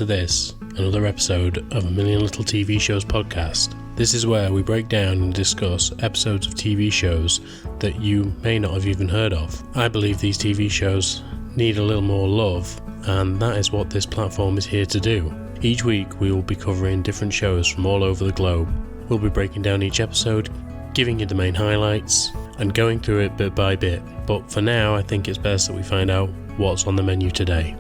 To this, another episode of A Million Little TV Shows podcast. This is where we break down and discuss episodes of TV shows that you may not have even heard of. I believe these TV shows need a little more love, and that is what this platform is here to do. Each week we will be covering different shows from all over the globe. We'll be breaking down each episode, giving you the main highlights, and going through it bit by bit. But for now, I think it's best that we find out what's on the menu today.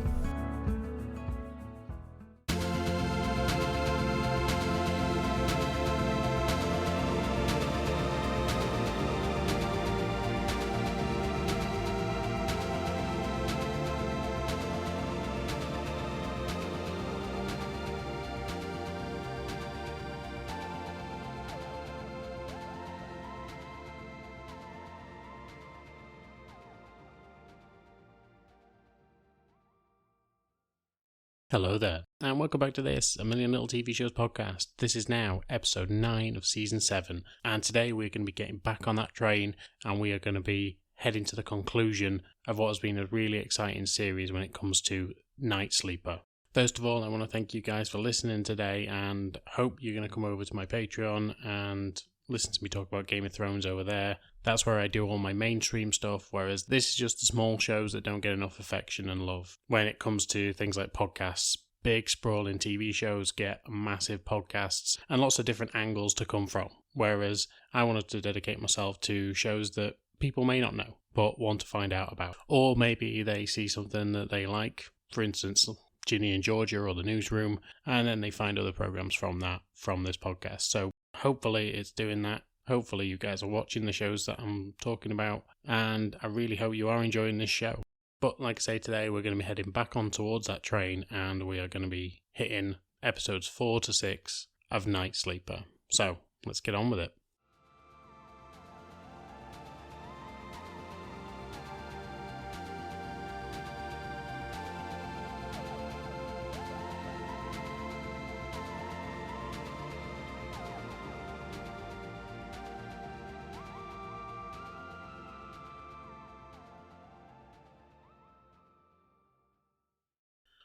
Hello there, and welcome back to this, A Million Little TV Shows podcast. This is now episode 9 of season 7, and today we're going to be getting back on that train, and we are going to be heading to the conclusion of what has been a really exciting series when it comes to Nightsleeper. First of all, I want to thank you guys for listening today, and hope you're going to come over to my Patreon and listen to me talk about Game of Thrones over there. That's where I do all my mainstream stuff, whereas this is just the small shows that don't get enough affection and love. When it comes to things like podcasts, big sprawling TV shows get massive podcasts and lots of different angles to come from, whereas I wanted to dedicate myself to shows that people may not know but want to find out about. Or maybe they see something that they like, for instance Ginny and Georgia or The Newsroom, and then they find other programs from this podcast. So hopefully it's doing that. Hopefully you guys are watching the shows that I'm talking about, and I really hope you are enjoying this show. But like I say, today we're going to be heading back on towards that train, and we are going to be hitting episodes 4 to 6 of Nightsleeper. So let's get on with it.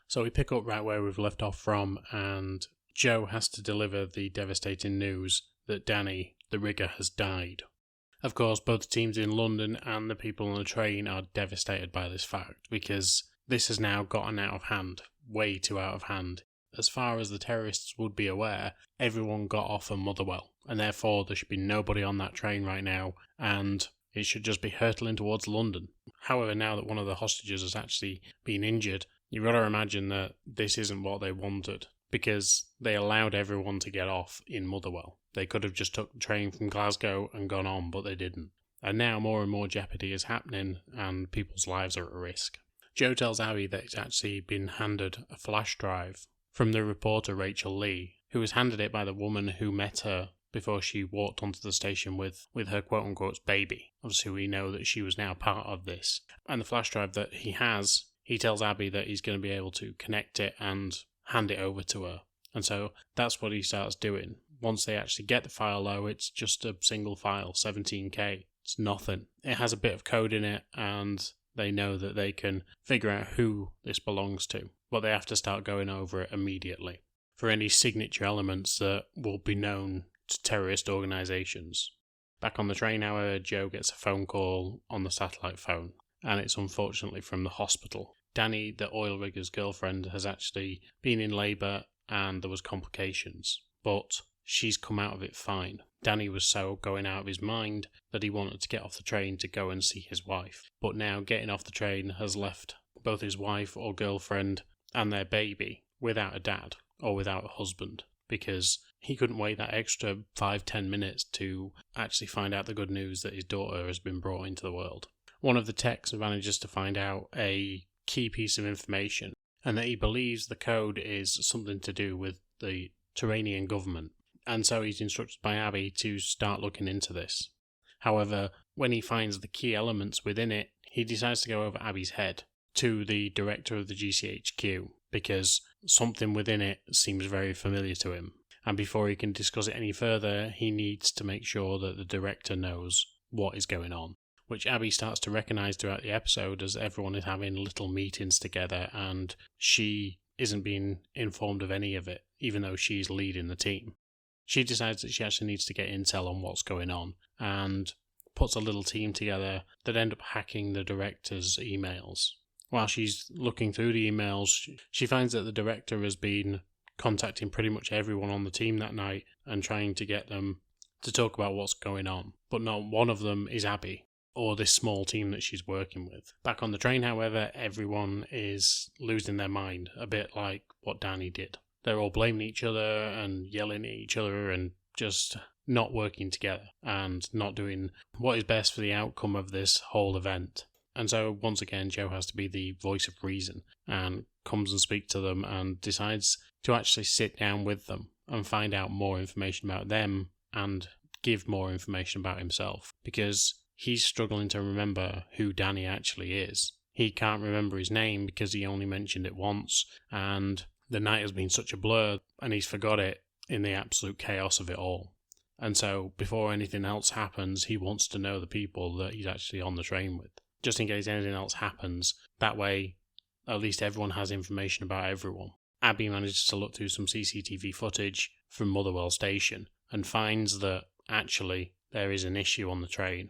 So we pick up right where we've left off from, and Joe has to deliver the devastating news that Danny, the rigger, has died. Of course, both the teams in London and the people on the train are devastated by this fact, because this has now gotten out of hand, way too out of hand. As far as the terrorists would be aware, everyone got off of Motherwell, and therefore there should be nobody on that train right now, and it should just be hurtling towards London. However, now that one of the hostages has actually been injured, you've got to imagine that this isn't what they wanted, because they allowed everyone to get off in Motherwell. They could have just took the train from Glasgow and gone on, but they didn't. And now more and more jeopardy is happening, and people's lives are at risk. Joe tells Abby that he's actually been handed a flash drive from the reporter Rachel Lee, who was handed it by the woman who met her before she walked onto the station with her quote-unquote baby. Obviously we know that she was now part of this. And the flash drive that he has, he tells Abby that he's going to be able to connect it and hand it over to her. And so that's what he starts doing. Once they actually get the file though, it's just a single file, 17K. It's nothing. It has a bit of code in it, and they know that they can figure out who this belongs to. But they have to start going over it immediately for any signature elements that will be known to terrorist organisations. Back on the train, however, Joe gets a phone call on the satellite phone, and it's unfortunately from the hospital. Danny, the oil rigger's girlfriend, has actually been in labour and there was complications, but she's come out of it fine. Danny was so going out of his mind that he wanted to get off the train to go and see his wife, but now getting off the train has left both his wife or girlfriend and their baby without a dad or without a husband, because he couldn't wait that extra 5-10 minutes to actually find out the good news that his daughter has been brought into the world. One of the techs manages to find out a key piece of information, and that he believes the code is something to do with the Turanian government, and so he's instructed by Abby to start looking into this. However, when he finds the key elements within it, he decides to go over Abby's head to the director of the GCHQ, because something within it seems very familiar to him. And before he can discuss it any further, he needs to make sure that the director knows what is going on. which Abby starts to recognise throughout the episode as everyone is having little meetings together, and she isn't being informed of any of it, even though she's leading the team. She decides that she actually needs to get intel on what's going on, and puts a little team together that end up hacking the director's emails. While she's looking through the emails, she finds that the director has been contacting pretty much everyone on the team that night and trying to get them to talk about what's going on. But not one of them is Abby, or this small team that she's working with. Back on the train, however, everyone is losing their mind, a bit like what Danny did. They're all blaming each other and yelling at each other and just not working together and not doing what is best for the outcome of this whole event. And so once again, Joe has to be the voice of reason and comes and speaks to them and decides to actually sit down with them and find out more information about them and give more information about himself, because he's struggling to remember who Danny actually is. He can't remember his name because he only mentioned it once, and the night has been such a blur and he's forgot it in the absolute chaos of it all. And so before anything else happens, he wants to know the people that he's actually on the train with, just in case anything else happens. That way, at least everyone has information about everyone. Abby manages to look through some CCTV footage from Motherwell Station and finds that actually there is an issue on the train.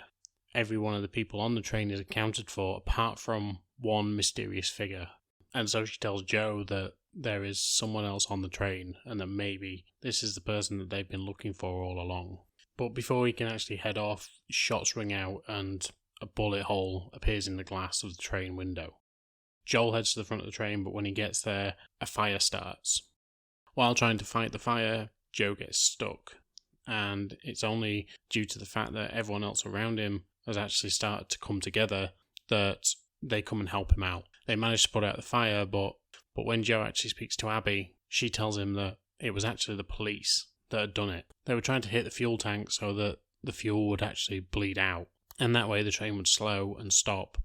Every one of the people on the train is accounted for apart from one mysterious figure. And so she tells Joe that there is someone else on the train and that maybe this is the person that they've been looking for all along. But before he can actually head off, shots ring out and a bullet hole appears in the glass of the train window. Joel heads to the front of the train, but when he gets there, a fire starts. While trying to fight the fire, Joe gets stuck, and it's only due to the fact that everyone else around him has actually started to come together that they come and help him out. They manage to put out the fire, but when Joe actually speaks to Abby, she tells him that it was actually the police that had done it. They were trying to hit the fuel tank so that the fuel would actually bleed out, and that way the train would slow and stop.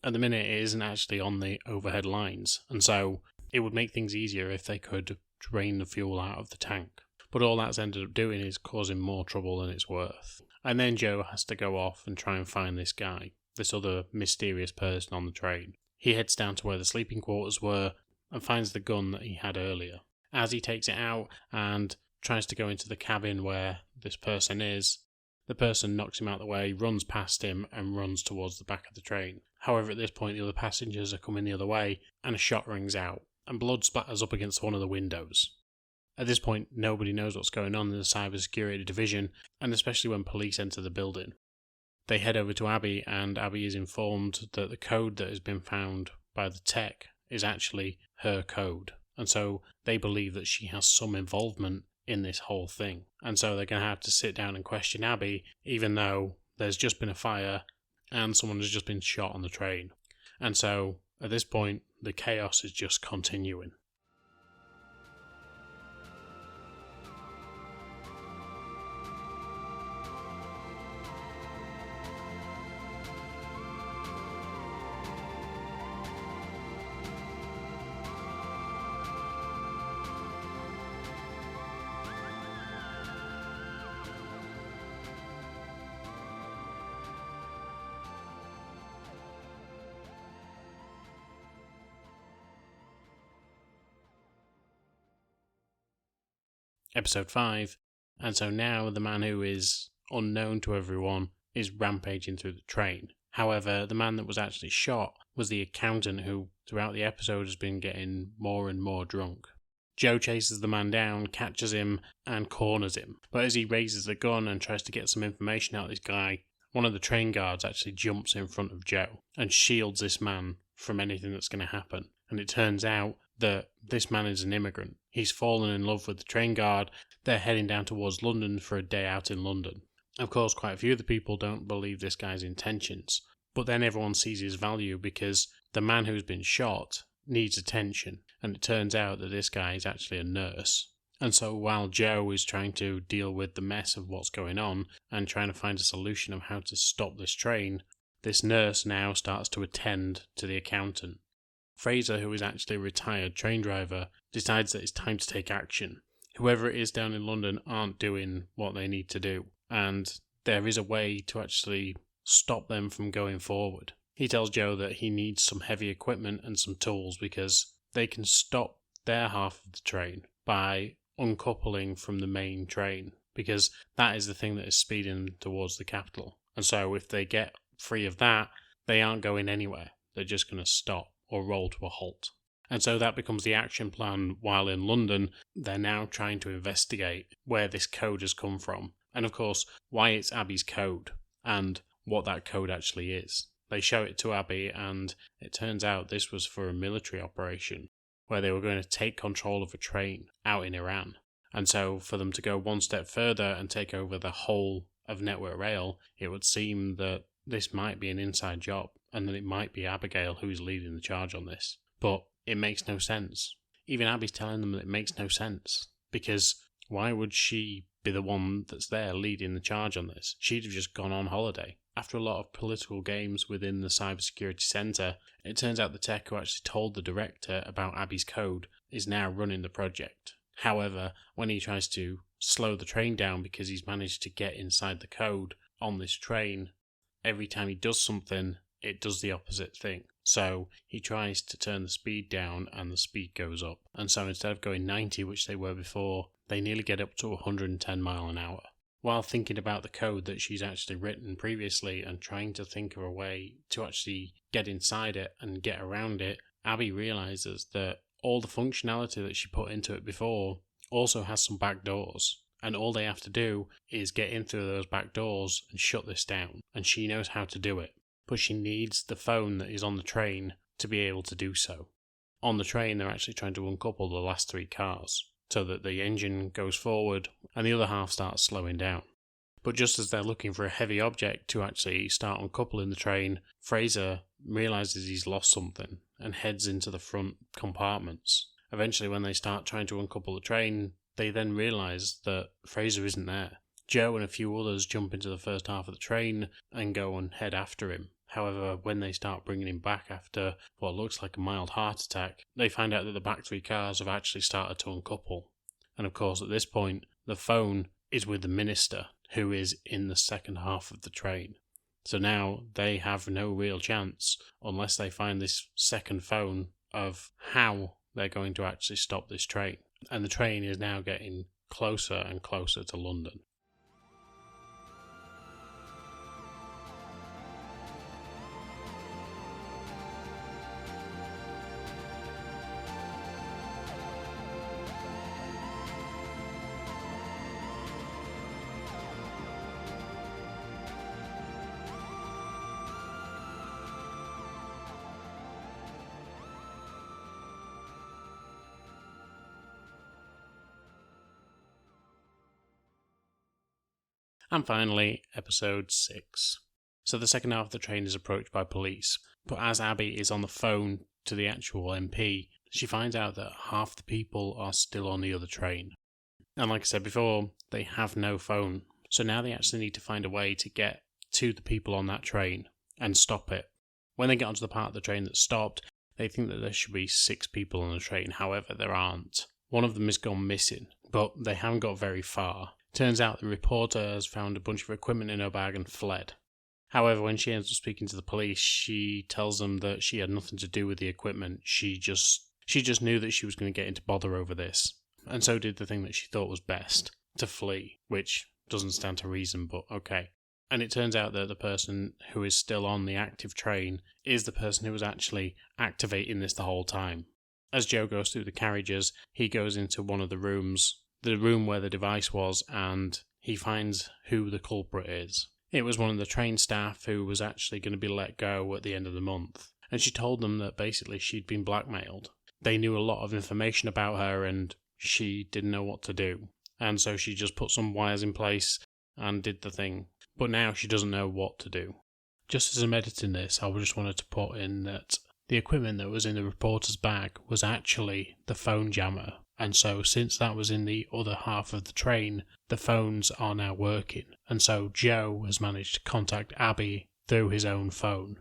At the minute, it isn't actually on the overhead lines, and so it would make things easier if they could drain the fuel out of the tank. But all that's ended up doing is causing more trouble than it's worth. And then Joe has to go off and try and find this guy, this other mysterious person on the train. He heads down to where the sleeping quarters were and finds the gun that he had earlier. As he takes it out and tries to go into the cabin where this person is, the person knocks him out of the way, runs past him, and runs towards the back of the train. However, at this point, the other passengers are coming the other way, and a shot rings out, and blood splatters up against one of the windows. At this point, nobody knows what's going on in the cybersecurity division, and especially when police enter the building. They head over to Abby, and Abby is informed that the code that has been found by the tech is actually her code, and so they believe that she has some involvement in this whole thing. And so they're going to have to sit down and question Abby, even though there's just been a fire and someone has just been shot on the train. And so at this point, the chaos is just continuing. Episode 5, and so now the man who is unknown to everyone is rampaging through the train. However, the man that was actually shot was the accountant who, throughout the episode, has been getting more and more drunk. Joe chases the man down, catches him, and corners him. But as he raises the gun and tries to get some information out of this guy, one of the train guards actually jumps in front of Joe and shields this man from anything that's going to happen. And it turns out that this man is an immigrant. He's fallen in love with the train guard. They're heading down towards London for a day out in London. Of course, quite a few of the people don't believe this guy's intentions, but then everyone sees his value because the man who's been shot needs attention, and it turns out that this guy is actually a nurse. And so while Joe is trying to deal with the mess of what's going on and trying to find a solution of how to stop this train, this nurse now starts to attend to the accountant. Fraser, who is actually a retired train driver, decides that it's time to take action. Whoever it is down in London aren't doing what they need to do, and there is a way to actually stop them from going forward. He tells Joe that he needs some heavy equipment and some tools because they can stop their half of the train by uncoupling from the main train, because that is the thing that is speeding them towards the capital. And so if they get free of that, they aren't going anywhere. They're just going to stop or roll to a halt. And so that becomes the action plan. While in London, they're now trying to investigate where this code has come from. And of course, why it's Abby's code and what that code actually is. They show it to Abby, and it turns out this was for a military operation where they were going to take control of a train out in Iran. And so for them to go one step further and take over the whole of Network Rail, it would seem that this might be an inside job and that it might be Abigail who's leading the charge on this. But it makes no sense. Even Abby's telling them that it makes no sense, because why would she be the one that's there leading the charge on this? She'd have just gone on holiday. After a lot of political games within the cybersecurity centre, it turns out the tech who actually told the director about Abby's code is now running the project. However, when he tries to slow the train down because he's managed to get inside the code on this train, every time he does something, it does the opposite thing. So he tries to turn the speed down and the speed goes up. And so instead of going 90, which they were before, they nearly get up to 110 mile an hour. While thinking about the code that she's actually written previously and trying to think of a way to actually get inside it and get around it, Abby realises that all the functionality that she put into it before also has some back doors. And all they have to do is get in through those back doors and shut this down. And she knows how to do it. But she needs the phone that is on the train to be able to do so. On the train, they're actually trying to uncouple the last three cars so that the engine goes forward and the other half starts slowing down. But just as they're looking for a heavy object to actually start uncoupling the train, Fraser realises he's lost something and heads into the front compartments. Eventually, when they start trying to uncouple the train, they then realise that Fraser isn't there. Joe and a few others jump into the first half of the train and go and head after him. However, when they start bringing him back after what looks like a mild heart attack, they find out that the back three cars have actually started to uncouple. And of course, at this point, the phone is with the minister, who is in the second half of the train. So now they have no real chance, unless they find this second phone, of how they're going to actually stop this train. And the train is now getting closer and closer to London. And finally, episode 6. So the second half of the train is approached by police, but as Abby is on the phone to the actual MP, she finds out that half the people are still on the other train. And like I said before, they have no phone, so now they actually need to find a way to get to the people on that train and stop it. When they get onto the part of the train that's stopped, they think that there should be 6 people on the train, however there aren't. One of them has gone missing, but they haven't got very far. Turns out the reporter has found a bunch of equipment in her bag and fled. However, when she ends up speaking to the police, she tells them that she had nothing to do with the equipment. She just knew that she was going to get into bother over this, and so did the thing that she thought was best, to flee, which doesn't stand to reason, but okay. And it turns out that the person who is still on the active train is the person who was actually activating this the whole time. As Joe goes through the carriages, he goes into one of the rooms, the room where the device was, and he finds who the culprit is. It was one of the train staff who was actually going to be let go at the end of the month. And she told them that basically she'd been blackmailed. They knew a lot of information about her and she didn't know what to do. And so she just put some wires in place and did the thing. But now she doesn't know what to do. Just as I'm editing this, I just wanted to put in that the equipment that was in the reporter's bag was actually the phone jammer. And so since that was in the other half of the train, the phones are now working. And so Joe has managed to contact Abby through his own phone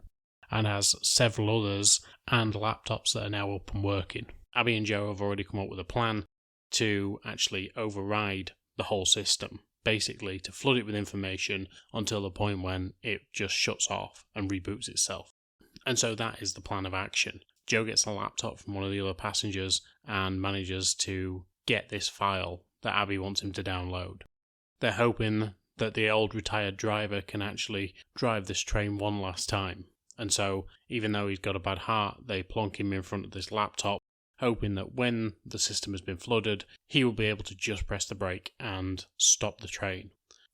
and has several others and laptops that are now up and working. Abby and Joe have already come up with a plan to actually override the whole system, basically to flood it with information until the point when it just shuts off and reboots itself. And so that is the plan of action. Joe gets a laptop from one of the other passengers and manages to get this file that Abby wants him to download. They're hoping that the old retired driver can actually drive this train one last time. And so, even though he's got a bad heart, they plonk him in front of this laptop, hoping that when the system has been flooded, he will be able to just press the brake and stop the train.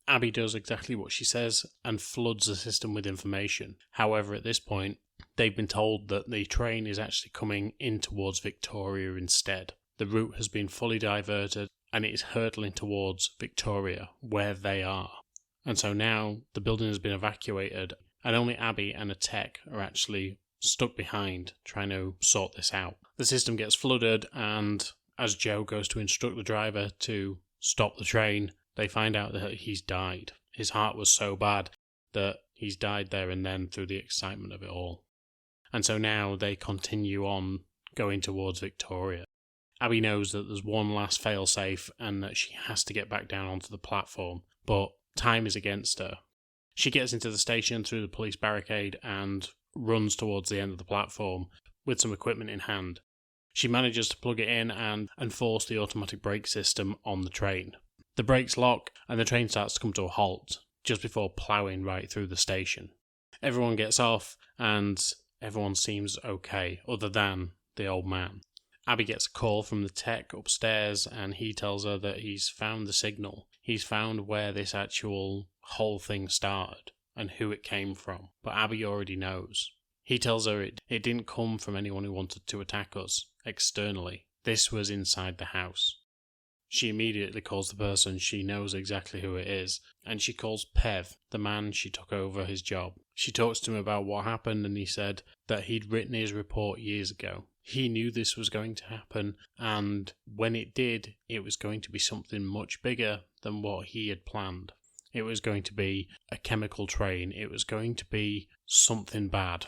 Abby does exactly what she says and floods the system with information. However, at this point, they've been told that the train is actually coming in towards Victoria instead. The route has been fully diverted and it is hurtling towards Victoria, where they are. And so now the building has been evacuated and only Abby and a tech are actually stuck behind trying to sort this out. The system gets flooded, and as Joe goes to instruct the driver to stop the train, they find out that he's died. His heart was so bad that he's died there and then through the excitement of it all. And so now they continue on going towards Victoria. Abby knows that there's one last fail-safe and that she has to get back down onto the platform, but time is against her. She gets into the station through the police barricade and runs towards the end of the platform with some equipment in hand. She manages to plug it in and force the automatic brake system on the train. The brakes lock and the train starts to come to a halt just before ploughing right through the station. Everyone gets off and everyone seems okay, other than the old man. Abby gets a call from the tech upstairs and he tells her that he's found the signal. He's found where this actual whole thing started and who it came from, but Abby already knows. He tells her it didn't come from anyone who wanted to attack us externally. This was inside the house. She immediately calls the person. She knows exactly who it is, and she calls Pev, the man she took over his job. She talks to him about what happened, and he said that he'd written his report years ago. He knew this was going to happen, and when it did, it was going to be something much bigger than what he had planned. It was going to be a chemical train. It was going to be something bad.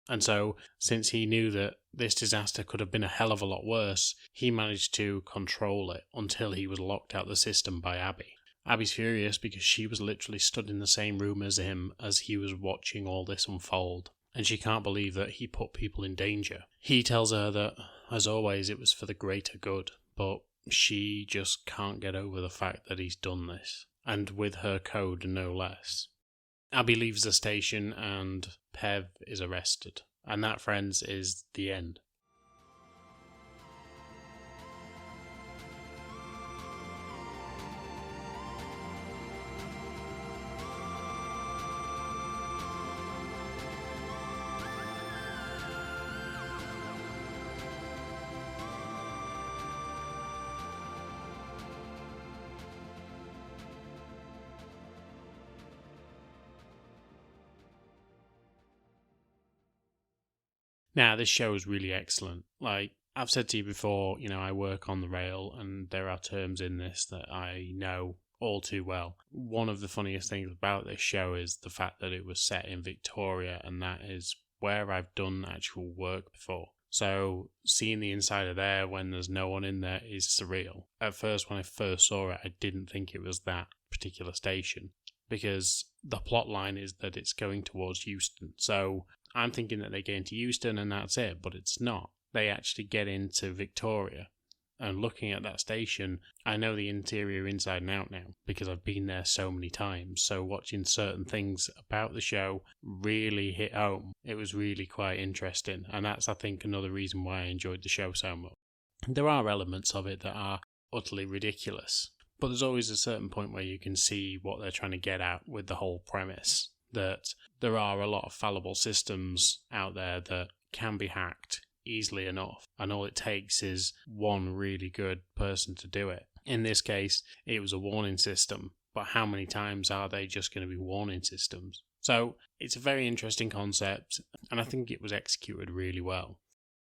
And so, since he knew that this disaster could have been a hell of a lot worse, he managed to control it until he was locked out the system by Abby. Abby's furious because she was literally stood in the same room as him as he was watching all this unfold, and she can't believe that he put people in danger. He tells her that, as always, it was for the greater good, but she just can't get over the fact that he's done this, and with her code no less. Abby leaves the station and Pev is arrested. And that, friends, is the end. Now, this show is really excellent. Like, I've said to you before, I work on the rail and there are terms in this that I know all too well. One of the funniest things about this show is the fact that it was set in Victoria, and that is where I've done actual work before. So, seeing the inside of there when there's no one in there is surreal. At first, when I first saw it, I didn't think it was that particular station, because the plot line is that it's going towards Euston. So I'm thinking that they get into Euston and that's it, but it's not. They actually get into Victoria. And looking at that station, I know the interior inside and out now because I've been there so many times. So watching certain things about the show really hit home. It was really quite interesting. And that's, I think, another reason why I enjoyed the show so much. There are elements of it that are utterly ridiculous, but there's always a certain point where you can see what they're trying to get at with the whole premise. That there are a lot of fallible systems out there that can be hacked easily enough, and all it takes is one really good person to do it. In this case, it was a warning system, but how many times are they just going to be warning systems? So it's a very interesting concept, and I think it was executed really well.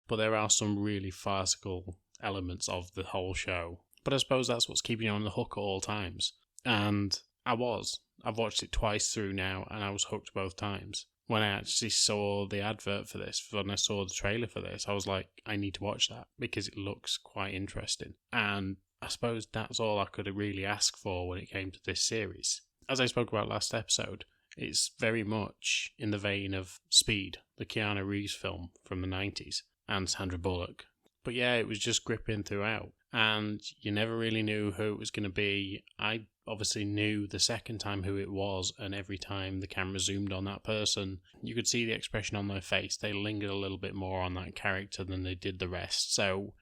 But there are some really farcical elements of the whole show. But I suppose that's what's keeping you on the hook at all times. And I've watched it twice through now, and I was hooked both times. When I actually saw the advert for this, when I saw the trailer for this, I was like, I need to watch that because it looks quite interesting. And I suppose that's all I could really ask for when it came to this series. As I spoke about last episode, it's very much in the vein of Speed, the Keanu Reeves film from the 90s. and Sandra Bullock. But yeah, it was just gripping throughout, and you never really knew who it was going to be. I obviously knew the second time who it was, and every time the camera zoomed on that person, you could see the expression on their face. They lingered a little bit more on that character than they did the rest. So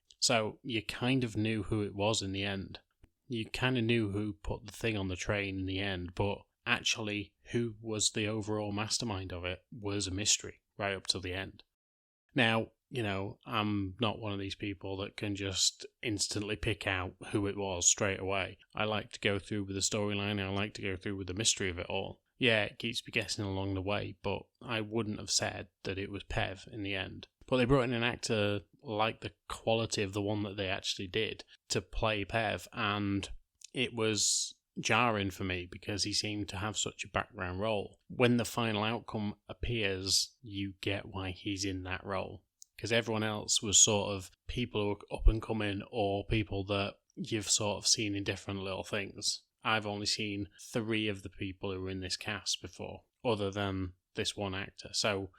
you kind of knew who it was in the end. You kind of knew who put the thing on the train in the end, but actually who was the overall mastermind of it was a mystery right up till the end. Now, I'm not one of these people that can just instantly pick out who it was straight away. I like to go through with the storyline. I like to go through with the mystery of it all. Yeah, it keeps me guessing along the way, but I wouldn't have said that it was Pev in the end. But they brought in an actor like the quality of the one that they actually did to play Pev, and it was jarring for me because he seemed to have such a background role. When the final outcome appears, you get why he's in that role. Because everyone else was sort of people who were up and coming or people that you've sort of seen in different little things. I've only seen 3 of the people who were in this cast before, other than this one actor. So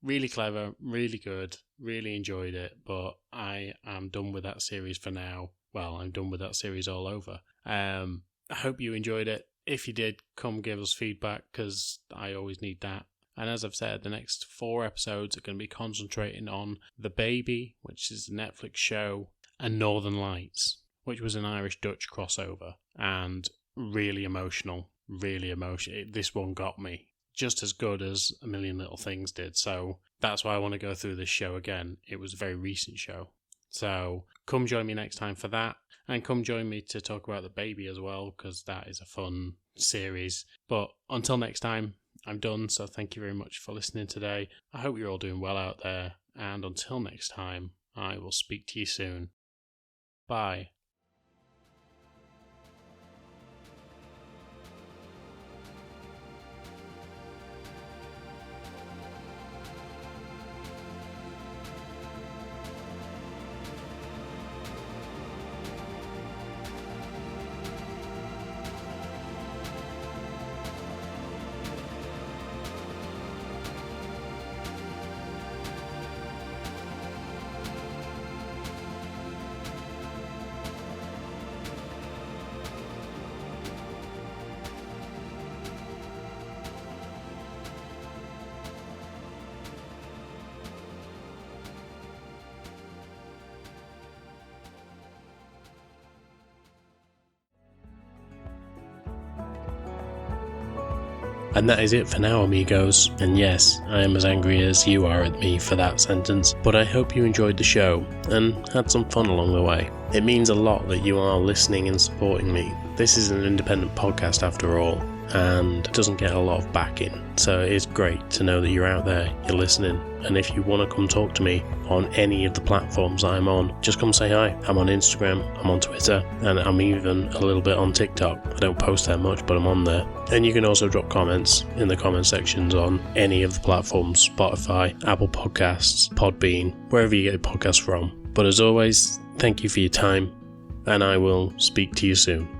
really clever, really good, really enjoyed it, but I am done with that series for now. Well, I'm done with that series all over. I hope you enjoyed it. If you did, come give us feedback, because I always need that. And as I've said, the next 4 episodes are going to be concentrating on The Baby, which is a Netflix show, and Northern Lights, which was an Irish-Dutch crossover, and really emotional, really emotional. This one got me just as good as A Million Little Things did, so that's why I want to go through this show again. It was a very recent show. So come join me next time for that, and come join me to talk about The Baby as well, because that is a fun series. But until next time, I'm done, so thank you very much for listening today. I hope you're all doing well out there, and until next time, I will speak to you soon. Bye. And that is it for now, amigos. And yes, I am as angry as you are at me for that sentence, but I hope you enjoyed the show and had some fun along the way. It means a lot that you are listening and supporting me. This is an independent podcast after all, and doesn't get a lot of backing, so it is great to know that you're out there, you're listening. And if you want to come talk to me on any of the platforms I'm on, just come say hi. I'm on Instagram, I'm on Twitter, and I'm even a little bit on TikTok. I don't post that much, but I'm on there. And you can also drop comments in the comment sections on any of the platforms: Spotify, Apple Podcasts, Podbean, wherever you get your podcasts from. But as always, thank you for your time, and I will speak to you soon.